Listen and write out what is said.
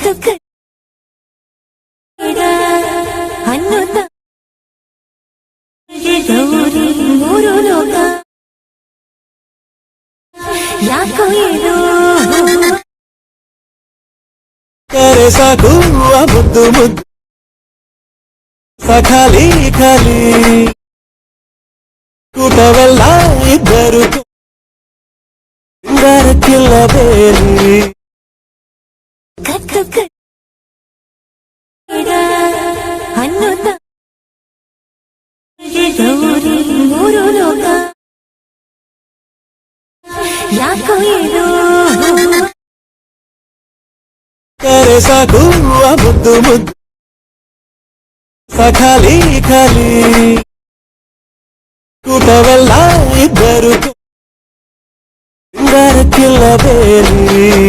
ಕತ್ತುಕ ಅನ್ನುತ್ತ ಗೌರಿ ಮೂರು ಲೋಕ ಯಾಕೋ ಏನೋ ಕರೆ ಸಾಕು ಮುದ್ದು ಮುದ್ದು ಖಾಲಿ ಖಾಲಿ ಕೂಟವೆಲ್ಲ ಇದ್ದರು ಬರಕ್ಕಿಲ್ಲ ಬೇಲಿ ಕತ್ತುಕ ಅನ್ನುತ್ತ ಗೌರಿ ಮೂರು ಲೋಕ ಯಾಕೋ ಏನೋ ಕರೆ ಸಾಕು ಮುದ್ದು ಮುದ್ದು ಖಾಲಿ ಖಾಲಿ ಕೂಟವೆಲ್ಲ ಇದ್ದರು ಬರಕ್ಕಿಲ್ಲ ಬೇಲಿ